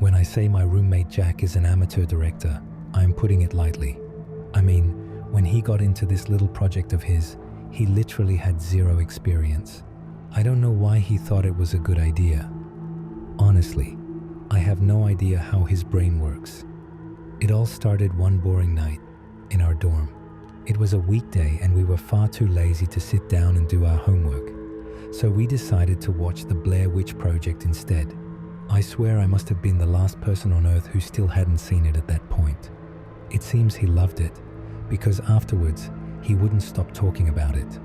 When I say my roommate Jack is an amateur director, I am putting it lightly. I mean, when he got into this little project of his, he literally had zero experience. I don't know why he thought it was a good idea. Honestly, I have no idea how his brain works. It all started one boring night in our dorm. It was a weekday and we were far too lazy to sit down and do our homework. So we decided to watch the Blair Witch Project instead. I swear I must have been the last person on earth who still hadn't seen it at that point. It seems he loved it, because afterwards he wouldn't stop talking about it.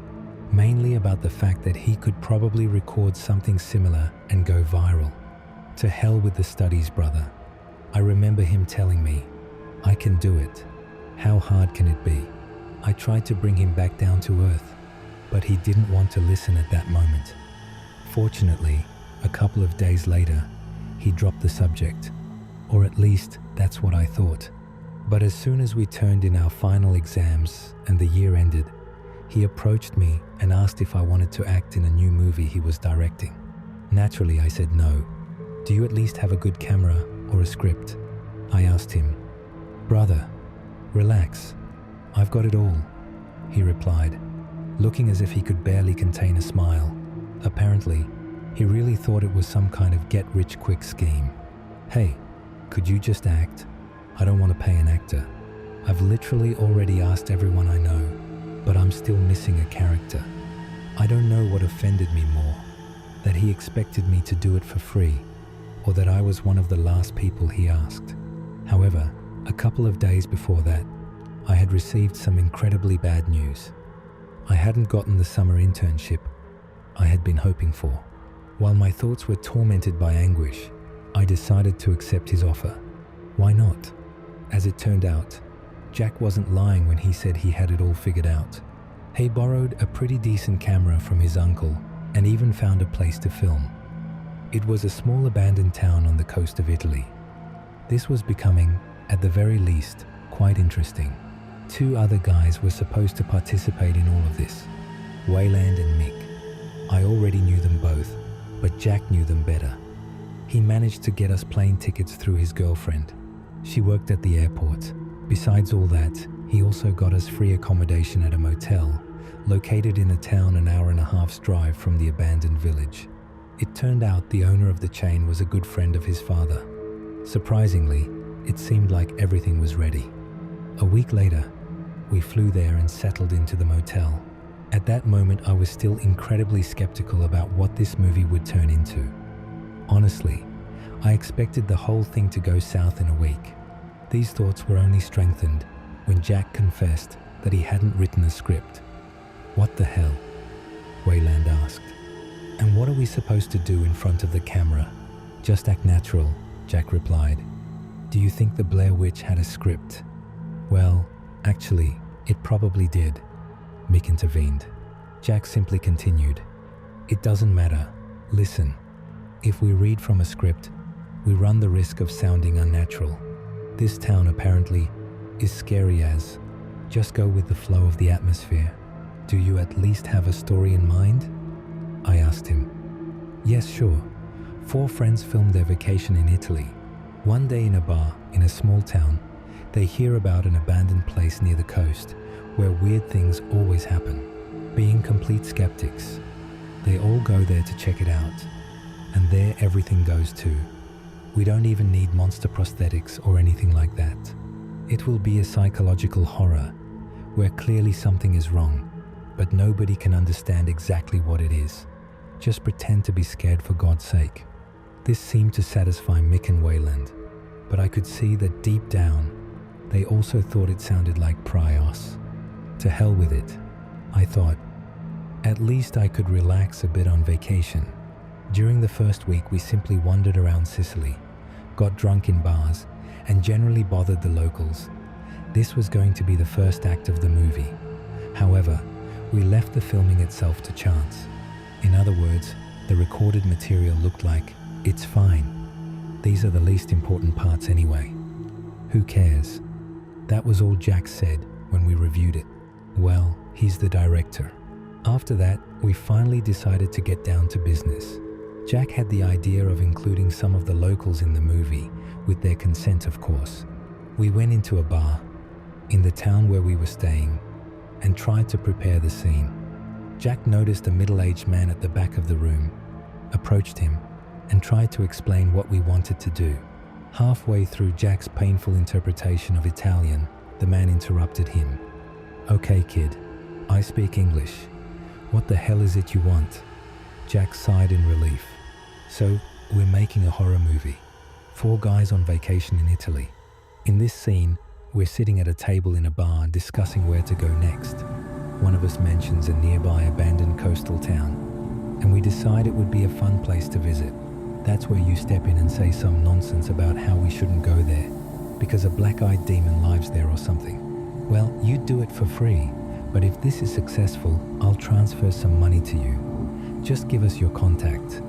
Mainly about the fact that he could probably record something similar and go viral. To hell with the studies, brother. I remember him telling me, I can do it. How hard can it be? I tried to bring him back down to earth, but he didn't want to listen at that moment. Fortunately, a couple of days later, he dropped the subject, or at least that's what I thought. But as soon as we turned in our final exams and the year ended, he approached me and asked if I wanted to act in a new movie he was directing. Naturally, I said no. Do you at least have a good camera or a script? I asked him. Brother, relax. I've got it all, he replied, looking as if he could barely contain a smile. Apparently, he really thought it was some kind of get-rich-quick scheme. Hey, could you just act? I don't want to pay an actor. I've literally already asked everyone I know, but I'm still missing a character. I don't know what offended me more, that he expected me to do it for free, or that I was one of the last people he asked. However, a couple of days before that, I had received some incredibly bad news. I hadn't gotten the summer internship I had been hoping for. While my thoughts were tormented by anguish, I decided to accept his offer. Why not? As it turned out, Jack wasn't lying when he said he had it all figured out. He borrowed a pretty decent camera from his uncle and even found a place to film. It was a small abandoned town on the coast of Italy. This was becoming, at the very least, quite interesting. 2 other guys were supposed to participate in all of this, Wayland and Mick. I already knew them both, but Jack knew them better. He managed to get us plane tickets through his girlfriend. She worked at the airport. Besides all that, he also got us free accommodation at a motel located in a town an hour and a half's drive from the abandoned village. It turned out the owner of the chain was a good friend of his father. Surprisingly, it seemed like everything was ready. A week later, we flew there and settled into the motel. At that moment, I was still incredibly skeptical about what this movie would turn into. Honestly, I expected the whole thing to go south in a week. These thoughts were only strengthened when Jack confessed that he hadn't written a script. What the hell? Wayland asked. And what are we supposed to do in front of the camera? Just act natural, Jack replied. Do you think the Blair Witch had a script? Well, actually, it probably did, Mick intervened. Jack simply continued. It doesn't matter. Listen, if we read from a script, we run the risk of sounding unnatural. This town apparently is scary as. Just go with the flow of the atmosphere. Do you at least have a story in mind? I asked him. Yes, sure. 4 friends filmed their vacation in Italy. One day in a bar in a small town, they hear about an abandoned place near the coast where weird things always happen. Being complete skeptics, they all go there to check it out. And there everything goes too. We don't even need monster prosthetics or anything like that. It will be a psychological horror where clearly something is wrong, but nobody can understand exactly what it is. Just pretend to be scared for God's sake. This seemed to satisfy Mick and Wayland, but I could see that deep down, they also thought it sounded like Prios. To hell with it, I thought. At least I could relax a bit on vacation. During the first week, we simply wandered around Sicily, got drunk in bars, and generally bothered the locals. This was going to be the first act of the movie. However, we left the filming itself to chance. In other words, the recorded material looked like, it's fine. These are the least important parts anyway. Who cares? That was all Jack said when we reviewed it. Well, he's the director. After that, we finally decided to get down to business. Jack had the idea of including some of the locals in the movie, with their consent of course. We went into a bar in the town where we were staying and tried to prepare the scene. Jack noticed a middle-aged man at the back of the room, approached him, and tried to explain what we wanted to do. Halfway through Jack's painful interpretation of Italian, the man interrupted him. "Okay, kid, I speak English. What the hell is it you want?" Jack sighed in relief. "So, we're making a horror movie. 4 guys on vacation in Italy. In this scene, we're sitting at a table in a bar discussing where to go next. One of us mentions a nearby abandoned coastal town, and we decide it would be a fun place to visit. That's where you step in and say some nonsense about how we shouldn't go there, because a black-eyed demon lives there or something. Well, you'd do it for free, but if this is successful, I'll transfer some money to you. Just give us your contact."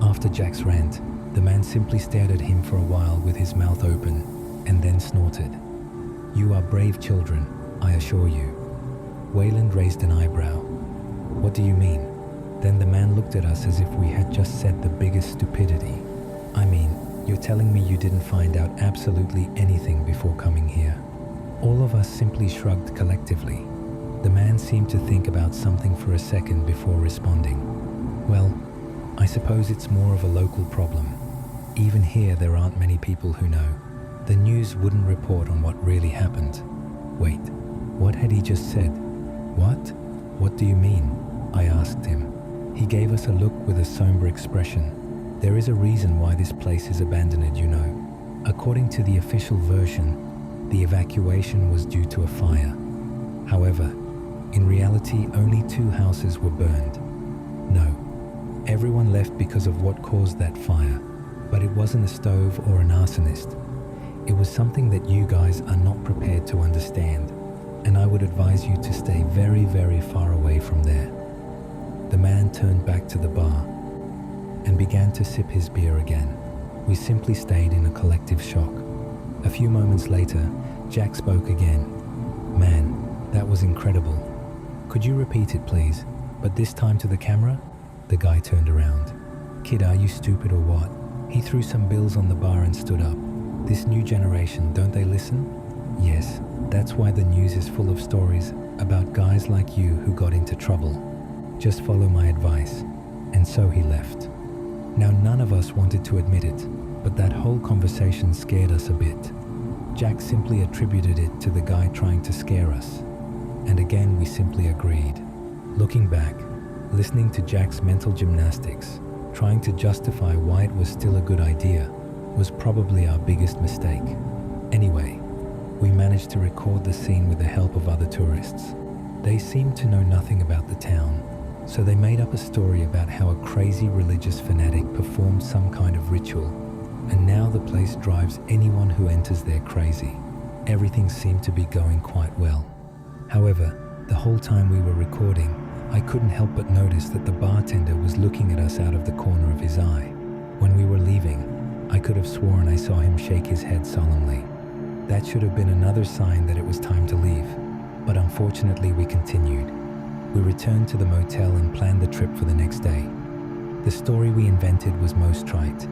After Jack's rant, the man simply stared at him for a while with his mouth open, and then snorted. "You are brave children, I assure you." Wayland raised an eyebrow. "What do you mean?" Then the man looked at us as if we had just said the biggest stupidity. "I mean, you're telling me you didn't find out absolutely anything before coming here?" All of us simply shrugged collectively. The man seemed to think about something for a second before responding. "Well, I suppose it's more of a local problem. Even here there aren't many people who know. The news wouldn't report on what really happened." Wait, what had he just said? "What? What do you mean?" I asked him. He gave us a look with a somber expression. "There is a reason why this place is abandoned, you know. According to the official version, the evacuation was due to a fire. However, in reality, only 2 houses were burned. No, everyone left because of what caused that fire, but it wasn't a stove or an arsonist. It was something that you guys are not prepared to understand, and I would advise you to stay very, very far away from there." The man turned back to the bar and began to sip his beer again. We simply stayed in a collective shock. A few moments later, Jack spoke again. "Man, that was incredible. Could you repeat it, please? But this time to the camera?" The guy turned around. "Kid, are you stupid or what?" He threw some bills on the bar and stood up. "This new generation, don't they listen? Yes, that's why the news is full of stories about guys like you who got into trouble. Just follow my advice." And so he left. Now, none of us wanted to admit it, but that whole conversation scared us a bit. Jack simply attributed it to the guy trying to scare us. And again, we simply agreed. Looking back, listening to Jack's mental gymnastics, trying to justify why it was still a good idea, was probably our biggest mistake. Anyway, we managed to record the scene with the help of other tourists. They seemed to know nothing about the town, so they made up a story about how a crazy religious fanatic performed some kind of ritual, and now the place drives anyone who enters there crazy. Everything seemed to be going quite well. However, the whole time we were recording, I couldn't help but notice that the bartender was looking at us out of the corner of his eye. When we were leaving, I could have sworn I saw him shake his head solemnly. That should have been another sign that it was time to leave, but unfortunately we continued. We returned to the motel and planned the trip for the next day. The story we invented was most trite.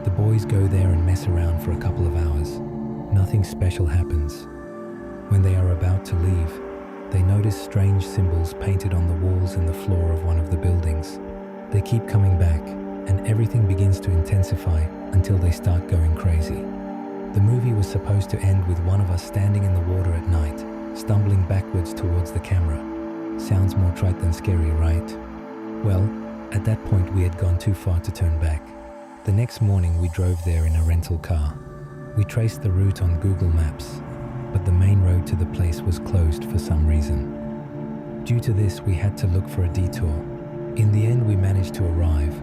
The boys go there and mess around for a couple of hours. Nothing special happens. When they are about to leave, they notice strange symbols painted on the walls and the floor of one of the buildings. They keep coming back, and everything begins to intensify until they start going crazy. The movie was supposed to end with one of us standing in the water at night, stumbling backwards towards the camera. Sounds more trite than scary, right? Well, at that point we had gone too far to turn back. The next morning we drove there in a rental car. We traced the route on Google Maps, but the main road to the place was closed for some reason. Due to this, we had to look for a detour. In the end, we managed to arrive,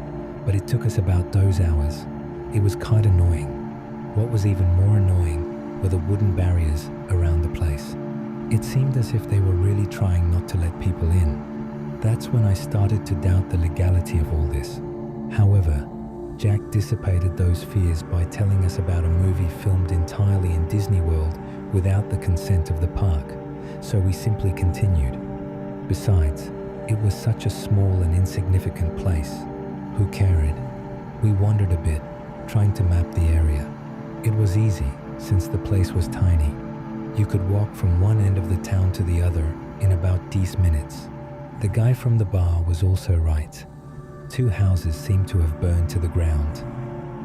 but it took us about those hours. It was quite annoying. What was even more annoying were the wooden barriers around the place. It seemed as if they were really trying not to let people in. That's when I started to doubt the legality of all this. However, Jack dissipated those fears by telling us about a movie filmed entirely in Disney World without the consent of the park, so we simply continued. Besides, it was such a small and insignificant place. Who cared? We wandered a bit, trying to map the area. It was easy, since the place was tiny. You could walk from one end of the town to the other in about 10 minutes. The guy from the bar was also right. 2 houses seemed to have burned to the ground.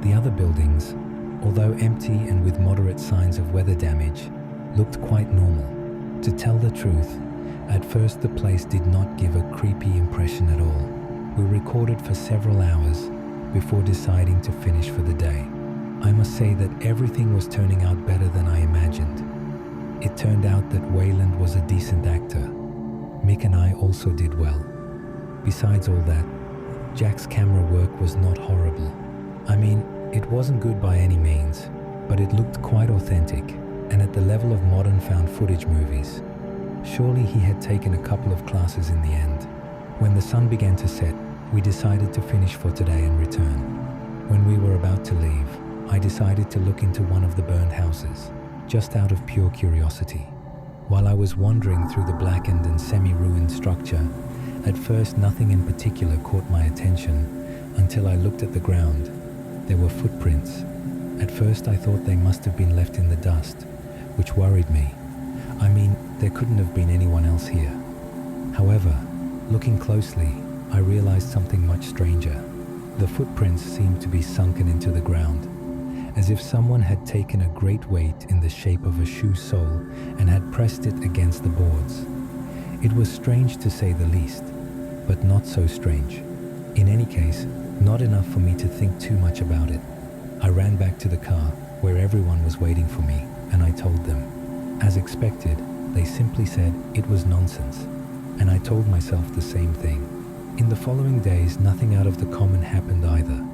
The other buildings, although empty and with moderate signs of weather damage, looked quite normal. To tell the truth, at first the place did not give a creepy impression at all. We recorded for several hours before deciding to finish for the day. I must say that everything was turning out better than I imagined. It turned out that Wayland was a decent actor. Mick and I also did well. Besides all that, Jack's camera work was not horrible. I mean, it wasn't good by any means, but it looked quite authentic and at the level of modern found footage movies. Surely he had taken a couple of classes in the end. When the sun began to set, we decided to finish for today and return. When we were about to leave, I decided to look into one of the burned houses, just out of pure curiosity. While I was wandering through the blackened and semi-ruined structure, at first nothing in particular caught my attention until I looked at the ground. There were footprints. At first I thought they must have been left in the dust, which worried me. I mean, there couldn't have been anyone else here. However, looking closely, I realized something much stranger. The footprints seemed to be sunken into the ground, as if someone had taken a great weight in the shape of a shoe sole and had pressed it against the boards. It was strange to say the least, but not so strange. In any case, not enough for me to think too much about it. I ran back to the car, where everyone was waiting for me, and I told them. As expected, they simply said it was nonsense, and I told myself the same thing. In the following days, nothing out of the common happened either.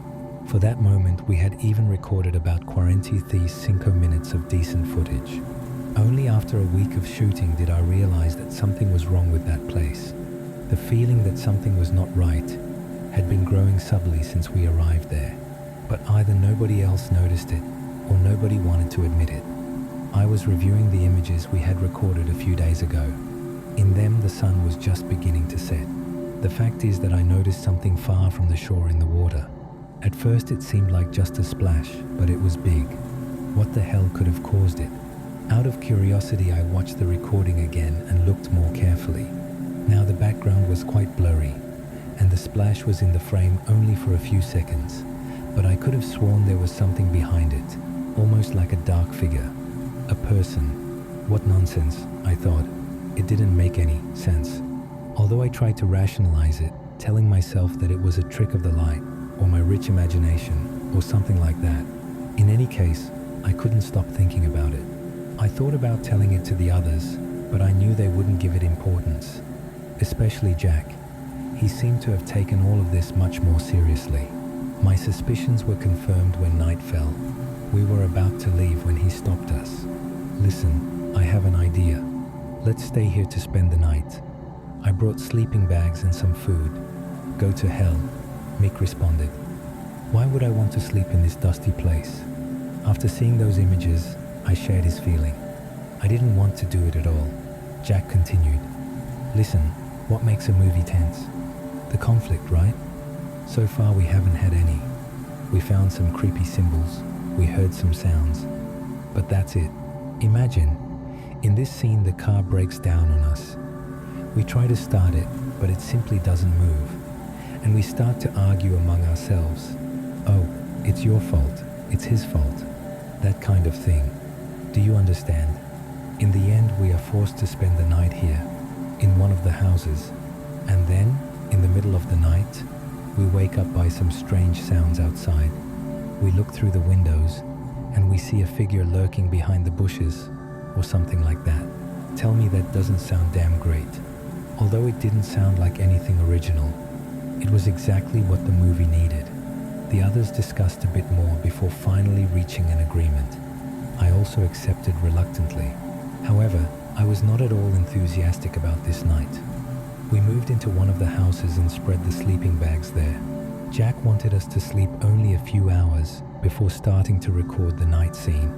For that moment, we had even recorded about 45 minutes of decent footage. Only after a week of shooting did I realize that something was wrong with that place. The feeling that something was not right had been growing subtly since we arrived there, but either nobody else noticed it or nobody wanted to admit it. I was reviewing the images we had recorded a few days ago. In them, the sun was just beginning to set. The fact is that I noticed something far from the shore in the water. At first it seemed like just a splash, but it was big. What the hell could have caused it? Out of curiosity, I watched the recording again and looked more carefully. Now the background was quite blurry, and the splash was in the frame only for a few seconds, but I could have sworn there was something behind it, almost like a dark figure. A person. What nonsense, I thought. It didn't make any sense. Although I tried to rationalize it, telling myself that it was a trick of the light, or my rich imagination, or something like that. In any case, I couldn't stop thinking about it. I thought about telling it to the others, but I knew they wouldn't give it importance. Especially Jack. He seemed to have taken all of this much more seriously. My suspicions were confirmed when night fell. We were about to leave when he stopped us. Listen, I have an idea. Let's stay here to spend the night. I brought sleeping bags and some food. Go to hell, Mick responded. Why would I want to sleep in this dusty place? After seeing those images, I shared his feeling. I didn't want to do it at all. Jack continued. Listen, what makes a movie tense? The conflict, right? So far we haven't had any. We found some creepy symbols. We heard some sounds. But that's it. Imagine, in this scene the car breaks down on us. We try to start it, but it simply doesn't move. And we start to argue among ourselves. Oh, it's your fault. It's his fault. That kind of thing. Do you understand? In the end, we are forced to spend the night here, in one of the houses. And then, in the middle of the night, we wake up by some strange sounds outside. We look through the windows, and we see a figure lurking behind the bushes, or something like that. Tell me that doesn't sound damn great. Although it didn't sound like anything original, it was exactly what the movie needed. The others discussed a bit more before finally reaching an agreement. I also accepted reluctantly. However, I was not at all enthusiastic about this night. We moved into one of the houses and spread the sleeping bags there. Jack wanted us to sleep only a few hours before starting to record the night scene.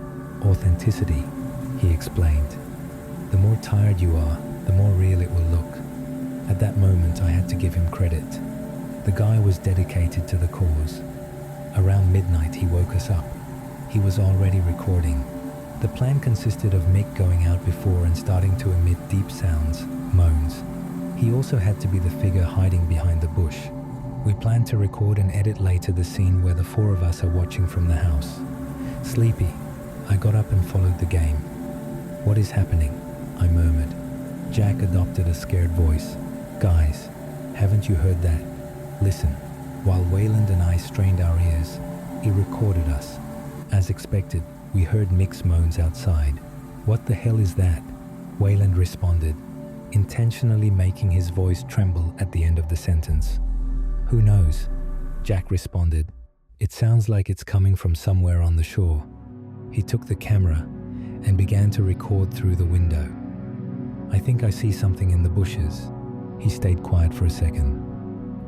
Authenticity, he explained. The more tired you are, the more real it will look. At that moment, I had to give him credit. The guy was dedicated to the cause. Around midnight, he woke us up. He was already recording. The plan consisted of Mick going out before and starting to emit deep sounds, moans. He also had to be the figure hiding behind the bush. We planned to record and edit later the scene where the four of us are watching from the house. Sleepy, I got up and followed the game. "What is happening?" I murmured. Jack adopted a scared voice. "Guys, haven't you heard that? Listen." While Wayland and I strained our ears, he recorded us. As expected, we heard Mick's moans outside. "What the hell is that?" Wayland responded, intentionally making his voice tremble at the end of the sentence. "Who knows?" Jack responded. "It sounds like it's coming from somewhere on the shore." He took the camera and began to record through the window. "I think I see something in the bushes." He stayed quiet for a second.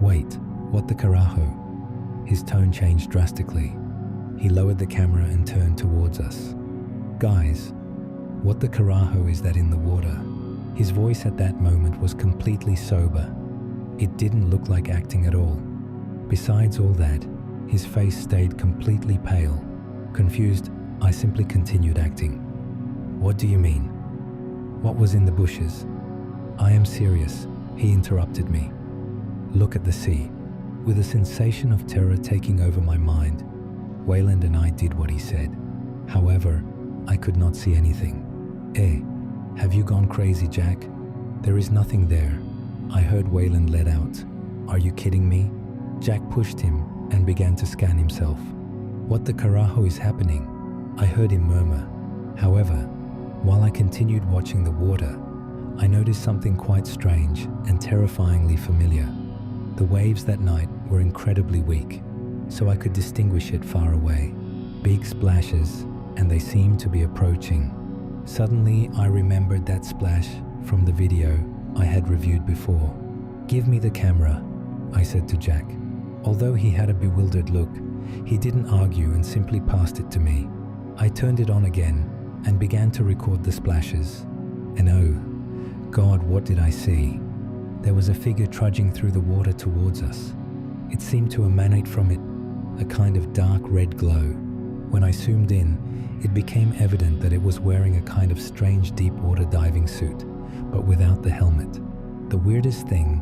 "Wait, what the carajo?" His tone changed drastically. He lowered the camera and turned towards us. "Guys, what the carajo is that in the water?" His voice at that moment was completely sober. It didn't look like acting at all. Besides all that, his face stayed completely pale. Confused, I simply continued acting. "What do you mean? What was in the bushes?" "I am serious," he interrupted me. "Look at the sea." With a sensation of terror taking over my mind, Wayland and I did what he said. However, I could not see anything. Have you gone crazy, Jack? There is nothing there." I heard Wayland let out. "Are you kidding me?" Jack pushed him and began to scan himself. "What the carajo is happening?" I heard him murmur. However, while I continued watching the water, I noticed something quite strange and terrifyingly familiar. The waves that night were incredibly weak, so I could distinguish it far away. Big splashes, and they seemed to be approaching. Suddenly, I remembered that splash from the video I had reviewed before. "Give me the camera," I said to Jack. Although he had a bewildered look, he didn't argue and simply passed it to me. I turned it on again and began to record the splashes. And oh, God, what did I see? There was a figure trudging through the water towards us. It seemed to emanate from it a kind of dark red glow. When I zoomed in, it became evident that it was wearing a kind of strange deep water diving suit, but without the helmet. The weirdest thing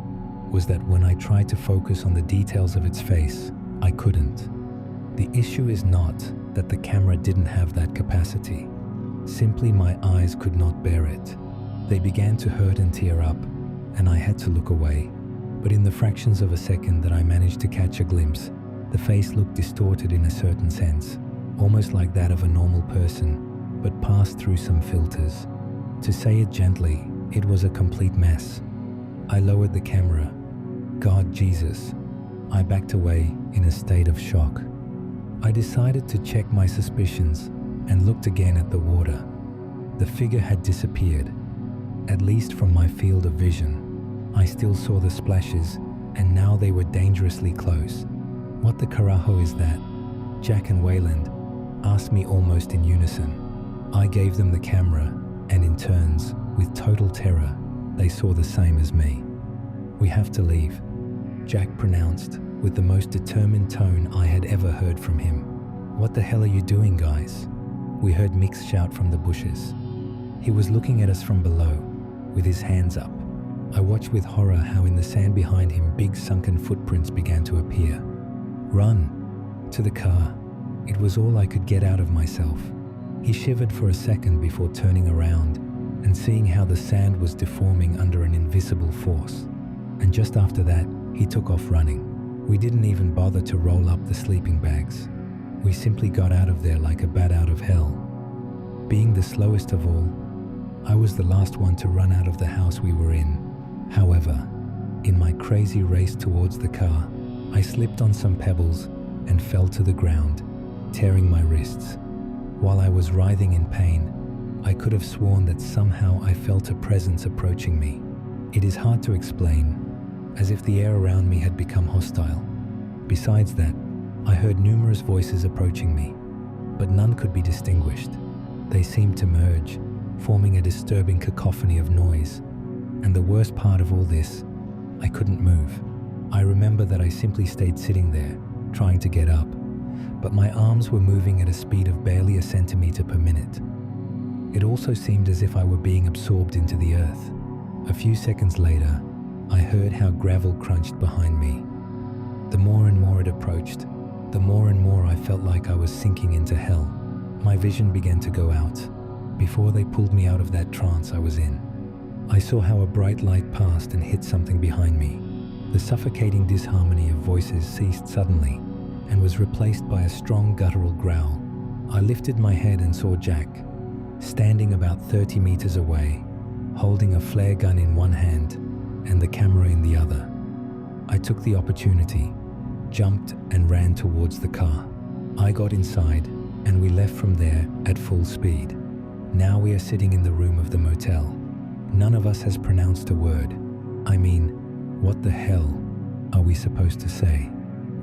was that when I tried to focus on the details of its face, I couldn't. The issue is not that the camera didn't have that capacity. Simply my eyes could not bear it. They began to hurt and tear up, and I had to look away. But in the fractions of a second that I managed to catch a glimpse, the face looked distorted in a certain sense, almost like that of a normal person, but passed through some filters. To say it gently, it was a complete mess. I lowered the camera. God, Jesus. I backed away in a state of shock. I decided to check my suspicions and looked again at the water. The figure had disappeared, at least from my field of vision. I still saw the splashes, and now they were dangerously close. What the carajo is that? Jack and Wayland asked me almost in unison. I gave them the camera, and in turns, with total terror, they saw the same as me. "We have to leave," Jack pronounced with the most determined tone I had ever heard from him. "What the hell are you doing, guys?" We heard Mick's shout from the bushes. He was looking at us from below, with his hands up. I watched with horror how in the sand behind him big sunken footprints began to appear. "Run!" To the car. It was all I could get out of myself. He shivered for a second before turning around and seeing how the sand was deforming under an invisible force. And just after that, he took off running. We didn't even bother to roll up the sleeping bags. We simply got out of there like a bat out of hell. Being the slowest of all, I was the last one to run out of the house we were in. However, in my crazy race towards the car, I slipped on some pebbles and fell to the ground, tearing my wrists. While I was writhing in pain, I could have sworn that somehow I felt a presence approaching me. It is hard to explain, as if the air around me had become hostile. Besides that, I heard numerous voices approaching me, but none could be distinguished. They seemed to merge, forming a disturbing cacophony of noise. And the worst part of all this, I couldn't move. I remember that I simply stayed sitting there, trying to get up, but my arms were moving at a speed of barely a centimeter per minute. It also seemed as if I were being absorbed into the earth. A few seconds later, I heard how gravel crunched behind me. The more and more it approached, the more and more I felt like I was sinking into hell. My vision began to go out. Before they pulled me out of that trance I was in, I saw how a bright light passed and hit something behind me. The suffocating disharmony of voices ceased suddenly and was replaced by a strong guttural growl. I lifted my head and saw Jack, standing about 30 meters away, holding a flare gun in one hand and the camera in the other. I took the opportunity, jumped and ran towards the car. I got inside and we left from there at full speed. Now we are sitting in the room of the motel. None of us has pronounced a word. I mean, what the hell are we supposed to say?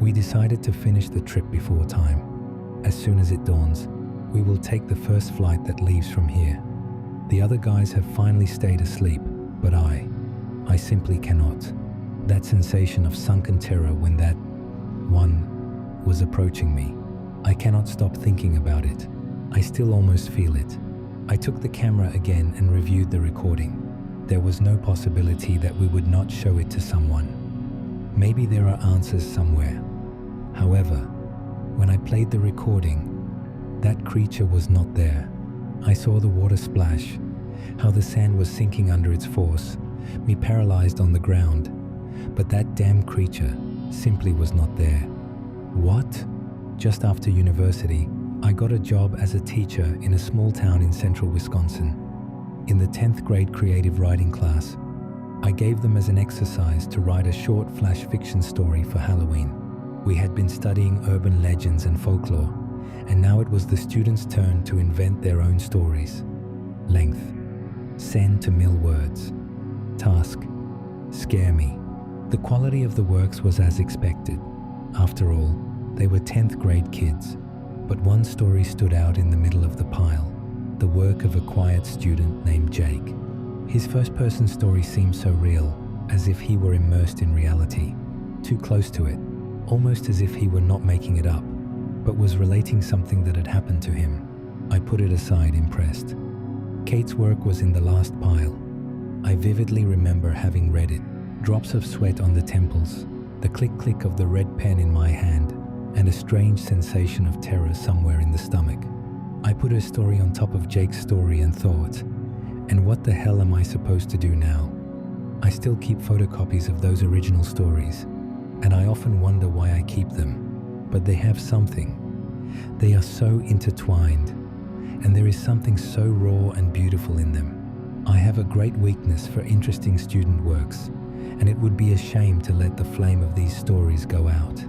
We decided to finish the trip before time. As soon as it dawns, we will take the first flight that leaves from here. The other guys have finally stayed asleep, but I simply cannot. That sensation of sunken terror when that one was approaching me, I cannot stop thinking about it. I still almost feel it. I took the camera again and reviewed the recording. There was no possibility that we would not show it to someone. Maybe there are answers somewhere. However, when I played the recording, that creature was not there. I saw the water splash, how the sand was sinking under its force, me paralyzed on the ground. But that damn creature simply was not there. What? Just after university, I got a job as a teacher in a small town in central Wisconsin. In the 10th grade creative writing class, I gave them as an exercise to write a short flash fiction story for Halloween. We had been studying urban legends and folklore, and now it was the students' turn to invent their own stories. Length: send to mill words. Task: scare me. The quality of the works was as expected. After all, they were 10th grade kids. But one story stood out in the middle of the pile, the work of a quiet student named Jake. His first-person story seemed so real, as if he were immersed in reality, too close to it, almost as if he were not making it up, but was relating something that had happened to him. I put it aside, impressed. Kate's work was in the last pile. I vividly remember having read it, drops of sweat on the temples, the click-click of the red pen in my hand, and a strange sensation of terror somewhere in the stomach. I put her story on top of Jake's story and thought, and what the hell am I supposed to do now? I still keep photocopies of those original stories, and I often wonder why I keep them. But they have something. They are so intertwined, and there is something so raw and beautiful in them. I have a great weakness for interesting student works, and it would be a shame to let the flame of these stories go out.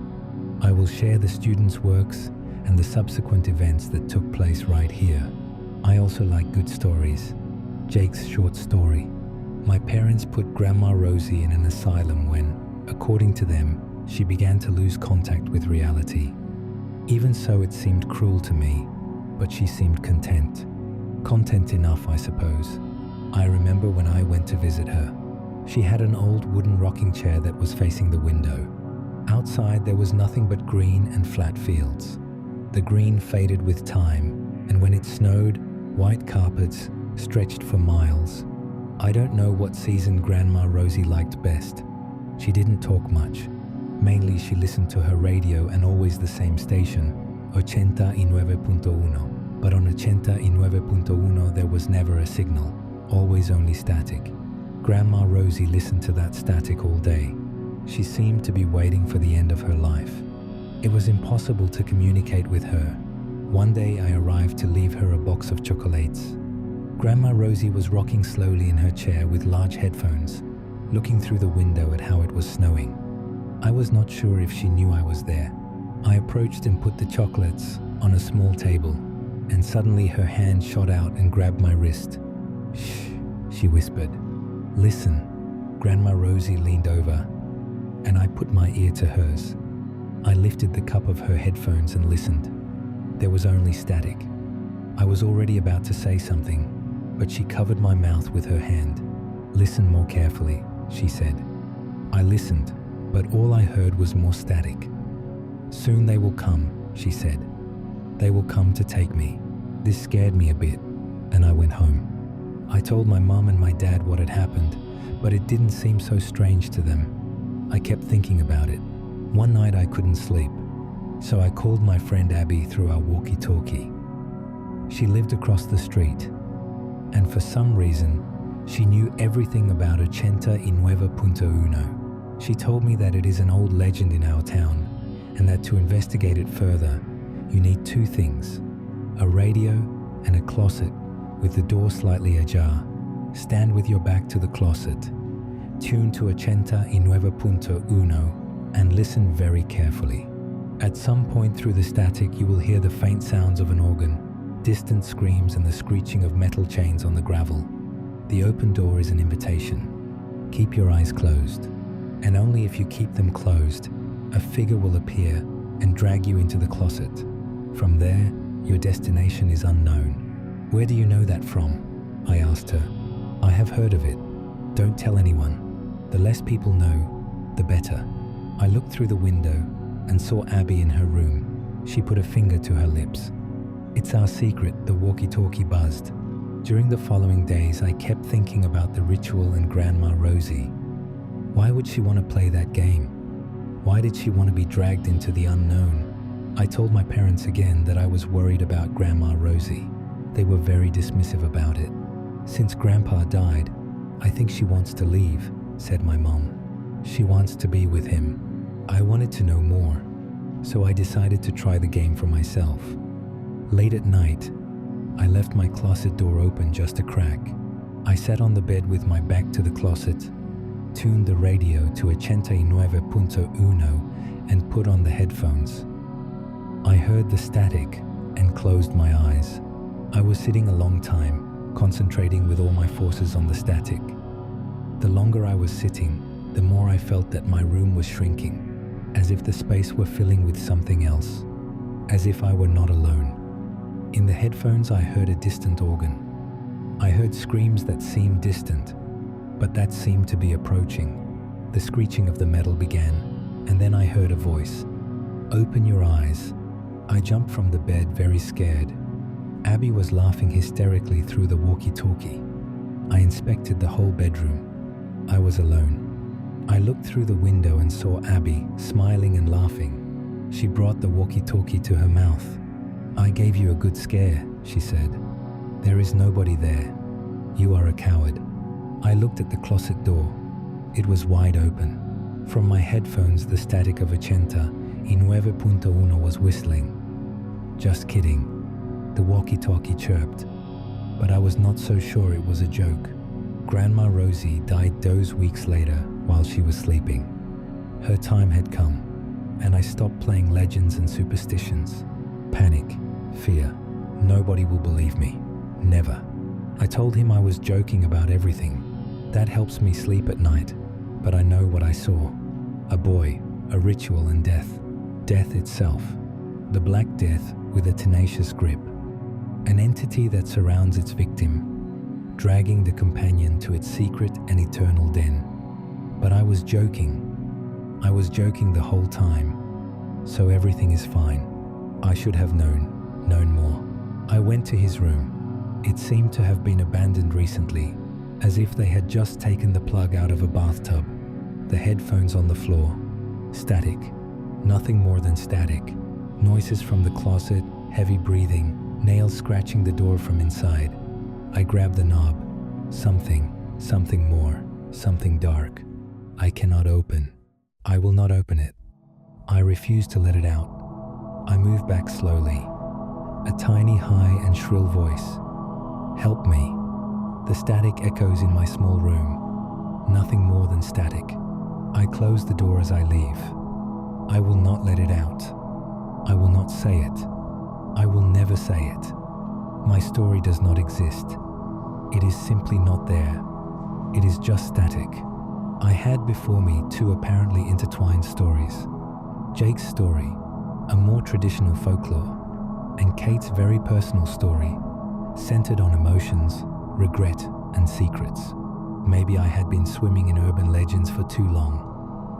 I will share the students' works and the subsequent events that took place right here. I also like good stories. Jake's short story. My parents put Grandma Rosie in an asylum when, according to them, she began to lose contact with reality. Even so, it seemed cruel to me, but she seemed content. Content enough, I suppose. I remember when I went to visit her. She had an old wooden rocking chair that was facing the window. Outside there was nothing but green and flat fields. The green faded with time, and when it snowed, white carpets stretched for miles. I don't know what season Grandma Rosie liked best. She didn't talk much. Mainly she listened to her radio and always the same station, 89.1. But on 89.1 there was never a signal, always only static. Grandma Rosie listened to that static all day. She seemed to be waiting for the end of her life. It was impossible to communicate with her. One day I arrived to leave her a box of chocolates. Grandma Rosie was rocking slowly in her chair with large headphones, looking through the window at how it was snowing. I was not sure if she knew I was there. I approached and put the chocolates on a small table, and suddenly her hand shot out and grabbed my wrist. "Shh," she whispered. "Listen." Grandma Rosie leaned over, and I put my ear to hers. I lifted the cup of her headphones and listened. There was only static. I was already about to say something, but she covered my mouth with her hand. "Listen more carefully," she said. I listened, but all I heard was more static. "Soon they will come," she said. "They will come to take me." This scared me a bit, and I went home. I told my mum and my dad what had happened, but it didn't seem so strange to them. I kept thinking about it. One night I couldn't sleep, so I called my friend Abby through our walkie-talkie. She lived across the street, and for some reason, she knew everything about Ochenta y Nueva Punto Uno. She told me that it is an old legend in our town, and that to investigate it further, you need two things: a radio and a closet with the door slightly ajar. Stand with your back to the closet, tune to Ochenta y Nueva Punto Uno, and listen very carefully. At some point through the static, you will hear the faint sounds of an organ, distant screams, and the screeching of metal chains on the gravel. The open door is an invitation. Keep your eyes closed, and only if you keep them closed, a figure will appear and drag you into the closet. From there, your destination is unknown. "Where do you know that from?" I asked her. "I have heard of it. Don't tell anyone. The less people know, the better." I looked through the window and saw Abby in her room. She put a finger to her lips. "It's our secret," the walkie-talkie buzzed. During the following days, I kept thinking about the ritual and Grandma Rosie. Why would she want to play that game? Why did she want to be dragged into the unknown? I told my parents again that I was worried about Grandma Rosie. They were very dismissive about it. "Since Grandpa died, I think she wants to leave," said my mom. "She wants to be with him." I wanted to know more, so I decided to try the game for myself. Late at night, I left my closet door open just a crack. I sat on the bed with my back to the closet, tuned the radio to Ochenta y Nueva Punto Uno, and put on the headphones. I heard the static and closed my eyes. I was sitting a long time, concentrating with all my forces on the static. The longer I was sitting, the more I felt that my room was shrinking, as if the space were filling with something else, as if I were not alone. In the headphones, I heard a distant organ. I heard screams that seemed distant, but that seemed to be approaching. The screeching of the metal began, and then I heard a voice. "Open your eyes." I jumped from the bed, very scared. Abby was laughing hysterically through the walkie-talkie. I inspected the whole bedroom. I was alone. I looked through the window and saw Abby, smiling and laughing. She brought the walkie-talkie to her mouth. "I gave you a good scare," she said. "There is nobody there. You are a coward." I looked at the closet door. It was wide open. From my headphones, the static of Ochenta y Nueva Punto Uno was whistling. "Just kidding," the walkie-talkie chirped, but I was not so sure it was a joke. Grandma Rosie died those weeks later while she was sleeping. Her time had come, and I stopped playing legends and superstitions. Panic, fear, nobody will believe me. Never. I told him I was joking about everything. That helps me sleep at night, but I know what I saw. A boy, a ritual, and death. Death itself. The Black Death with a tenacious grip. An entity that surrounds its victim, dragging the companion to its secret and eternal den. But I was joking. I was joking the whole time. So everything is fine. I should have known more. I went to his room. It seemed to have been abandoned recently, as if they had just taken the plug out of a bathtub. The headphones on the floor. Static. Nothing more than static. Noises from the closet, heavy breathing, nails scratching the door from inside. I grabbed the knob. Something more, something dark. I cannot open. I will not open it. I refuse to let it out. I move back slowly. A tiny, high and shrill voice. "Help me." The static echoes in my small room. Nothing more than static. I close the door as I leave. I will not let it out. I will not say it. I will never say it. My story does not exist. It is simply not there. It is just static. I had before me two apparently intertwined stories. Jake's story, a more traditional folklore, and Kate's very personal story, centered on emotions, regret, and secrets. Maybe I had been swimming in urban legends for too long,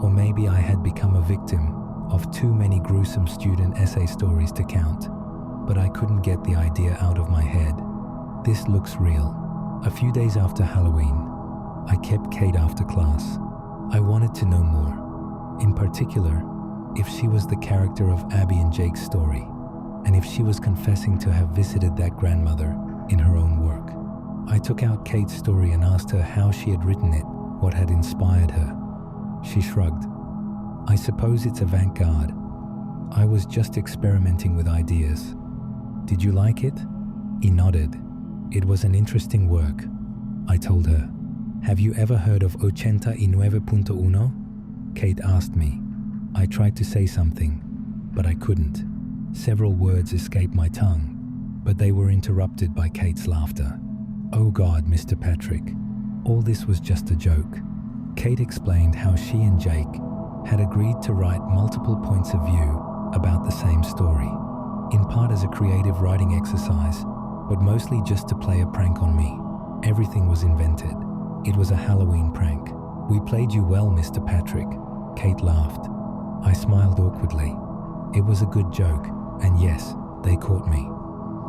or maybe I had become a victim of too many gruesome student essay stories to count, but I couldn't get the idea out of my head. This looks real. A few days after Halloween, I kept Kate after class. I wanted to know more. In particular, if she was the character of Abby and Jake's story, and if she was confessing to have visited that grandmother in her own work. I took out Kate's story and asked her how she had written it, what had inspired her. She shrugged. I suppose it's avant-garde. I was just experimenting with ideas. Did you like it? He nodded. It was an interesting work. I told her. Have you ever heard of 89.1? Kate asked me. I tried to say something, but I couldn't. Several words escaped my tongue, but they were interrupted by Kate's laughter. Oh God, Mr. Patrick, all this was just a joke. Kate explained how she and Jake had agreed to write multiple points of view about the same story, in part as a creative writing exercise, but mostly just to play a prank on me. Everything was invented. It was a Halloween prank. We played you well, Mr. Patrick. Kate laughed. I smiled awkwardly. It was a good joke, and yes, they caught me.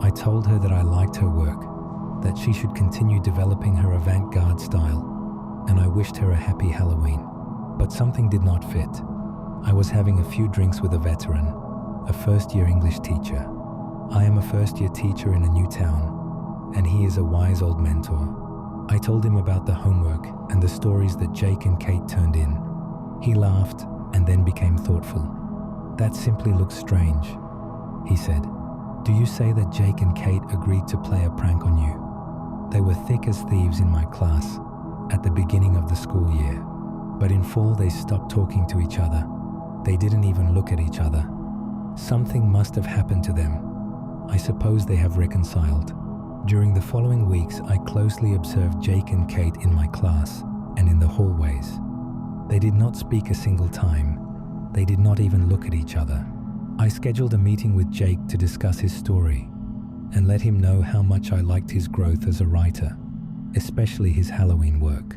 I told her that I liked her work, that she should continue developing her avant-garde style, and I wished her a happy Halloween. But something did not fit. I was having a few drinks with a veteran, a first-year English teacher. I am a first-year teacher in a new town, and he is a wise old mentor. I told him about the homework and the stories that Jake and Kate turned in. He laughed and then became thoughtful. That simply looks strange, he said. Do you say that Jake and Kate agreed to play a prank on you? They were thick as thieves in my class at the beginning of the school year, but in fall they stopped talking to each other. They didn't even look at each other. Something must have happened to them. I suppose they have reconciled. During the following weeks, I closely observed Jake and Kate in my class and in the hallways. They did not speak a single time. They did not even look at each other. I scheduled a meeting with Jake to discuss his story and let him know how much I liked his growth as a writer, especially his Halloween work.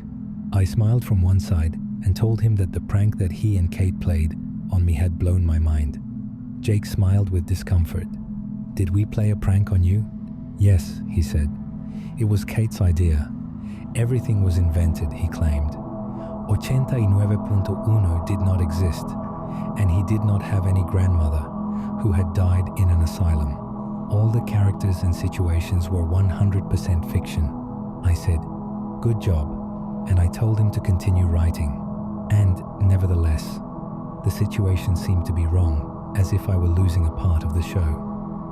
I smiled from one side and told him that the prank that he and Kate played on me had blown my mind. Jake smiled with discomfort. Did we play a prank on you? Yes, he said. It was Kate's idea. Everything was invented, he claimed. 89.1 did not exist, and he did not have any grandmother who had died in an asylum. All the characters and situations were 100% fiction. I said, good job, and I told him to continue writing. And, nevertheless, the situation seemed to be wrong, as if I were losing a part of the show.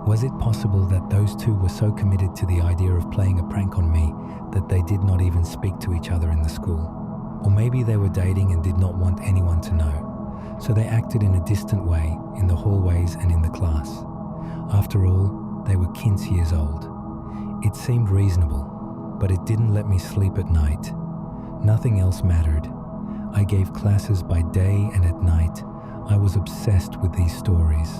Was it possible that those two were so committed to the idea of playing a prank on me that they did not even speak to each other in the school? Or maybe they were dating and did not want anyone to know, so they acted in a distant way in the hallways and in the class. After all, they were 15 years old. It seemed reasonable, but it didn't let me sleep at night. Nothing else mattered. I gave classes by day, and at night, I was obsessed with these stories.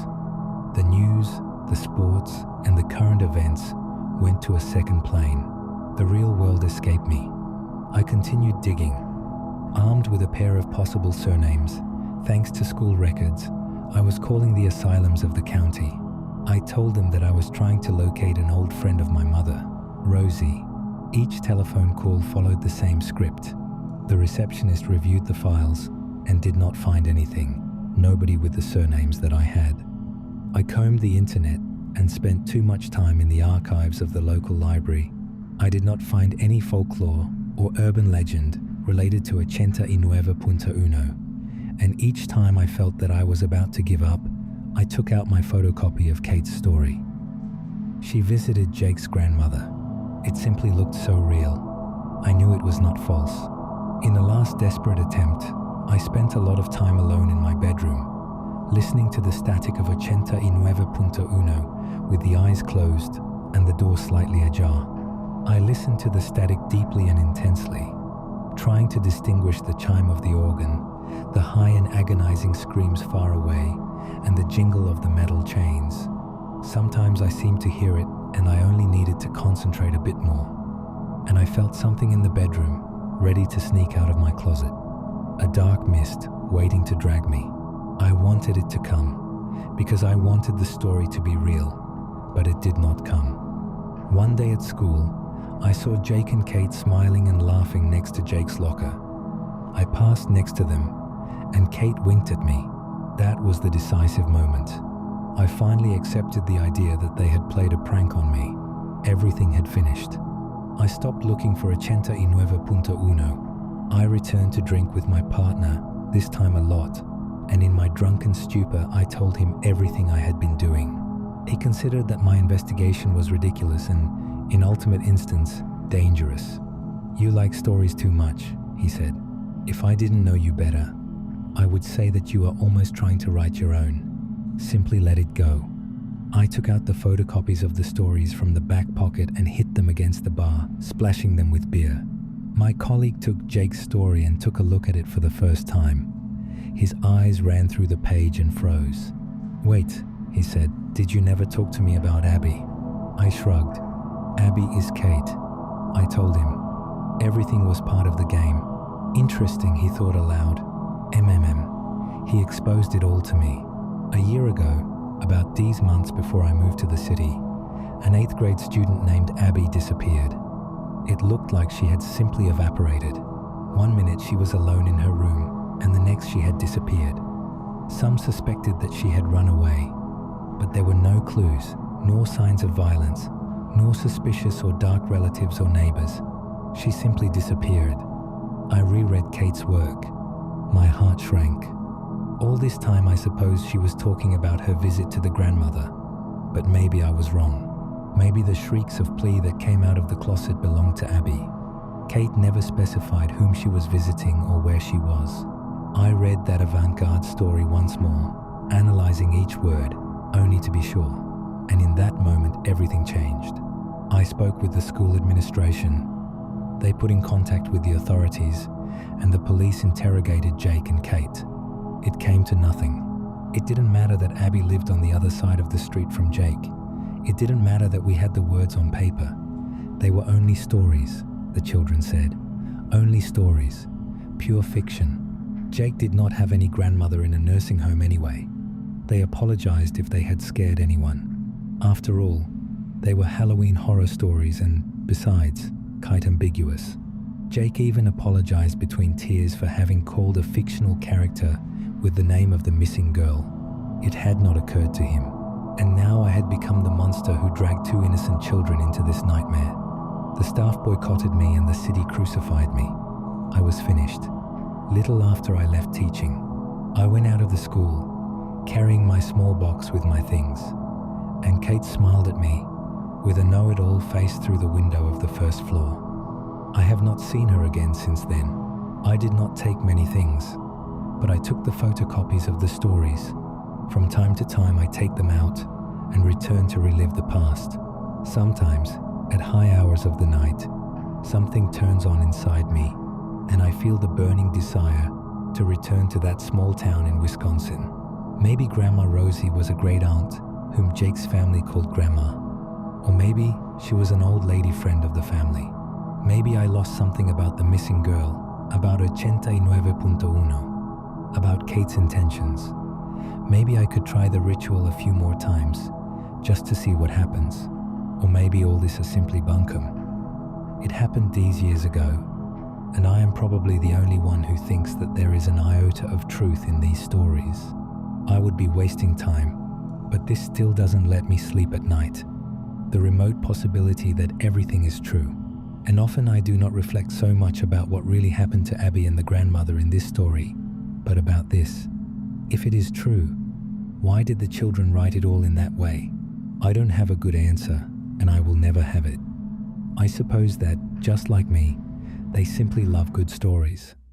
The news, the sports, and the current events went to a second plane. The real world escaped me. I continued digging. Armed with a pair of possible surnames, thanks to school records, I was calling the asylums of the county. I told them that I was trying to locate an old friend of my mother, Rosie. Each telephone call followed the same script. The receptionist reviewed the files and did not find anything, nobody with the surnames that I had. I combed the internet and spent too much time in the archives of the local library. I did not find any folklore or urban legend related to 89.1, and each time I felt that I was about to give up, I took out my photocopy of Kate's story. She visited Jake's grandmother. It simply looked so real. I knew it was not false. In the last desperate attempt, I spent a lot of time alone in my bedroom, listening to the static of 89.1 with the eyes closed and the door slightly ajar. I listened to the static deeply and intensely, trying to distinguish the chime of the organ, the high and agonizing screams far away, and the jingle of the metal chains. Sometimes I seemed to hear it, and I only needed to concentrate a bit more. And I felt something in the bedroom, ready to sneak out of my closet. A dark mist waiting to drag me. I wanted it to come, because I wanted the story to be real, but it did not come. One day at school, I saw Jake and Kate smiling and laughing next to Jake's locker. I passed next to them, and Kate winked at me. That was the decisive moment. I finally accepted the idea that they had played a prank on me. Everything had finished. I stopped looking for 89.1. I returned to drink with my partner, this time a lot, and in my drunken stupor I told him everything I had been doing. He considered that my investigation was ridiculous and, in ultimate instance, dangerous. "You like stories too much," he said. "If I didn't know you better, I would say that you are almost trying to write your own. Simply let it go." I took out the photocopies of the stories from the back pocket and hit them against the bar, splashing them with beer. My colleague took Jake's story and took a look at it for the first time. His eyes ran through the page and froze. "Wait," he said, "did you never talk to me about Abby?" I shrugged. "Abby is Kate," I told him. Everything was part of the game. Interesting, he thought aloud. He exposed it all to me. A year ago, about these months before I moved to the city, an 8th grade student named Abby disappeared. It looked like she had simply evaporated. One minute she was alone in her room, and the next she had disappeared. Some suspected that she had run away, but there were no clues, nor signs of violence, nor suspicious or dark relatives or neighbors. She simply disappeared. I reread Kate's work. My heart shrank. All this time I suppose she was talking about her visit to the grandmother, but maybe I was wrong. Maybe the shrieks of plea that came out of the closet belonged to Abby. Kate never specified whom she was visiting or where she was. I read that avant-garde story once more, analyzing each word, only to be sure. And in that moment, everything changed. I spoke with the school administration. They put in contact with the authorities, and the police interrogated Jake and Kate. It came to nothing. It didn't matter that Abby lived on the other side of the street from Jake. It didn't matter that we had the words on paper. They were only stories, the children said. Only stories. Pure fiction. Jake did not have any grandmother in a nursing home anyway. They apologized if they had scared anyone. After all, they were Halloween horror stories and, besides, quite ambiguous. Jake even apologized between tears for having called a fictional character with the name of the missing girl. It had not occurred to him. And now I had become the monster who dragged 2 innocent children into this nightmare. The staff boycotted me and the city crucified me. I was finished. Little after I left teaching, I went out of the school, carrying my small box with my things. And Kate smiled at me with a know-it-all face through the window of the first floor. I have not seen her again since then. I did not take many things, but I took the photocopies of the stories. From time to time I take them out and return to relive the past. Sometimes, at high hours of the night, something turns on inside me, and I feel the burning desire to return to that small town in Wisconsin. Maybe Grandma Rosie was a great aunt whom Jake's family called Grandma. Or maybe she was an old lady friend of the family. Maybe I lost something about the missing girl, about 89.1, about Kate's intentions. Maybe I could try the ritual a few more times, just to see what happens. Or maybe all this is simply bunkum. It happened these years ago, and I am probably the only one who thinks that there is an iota of truth in these stories. I would be wasting time, but this still doesn't let me sleep at night. The remote possibility that everything is true. And often I do not reflect so much about what really happened to Abby and the grandmother in this story, but about this. If it is true, why did the children write it all in that way? I don't have a good answer, and I will never have it. I suppose that, just like me, they simply love good stories.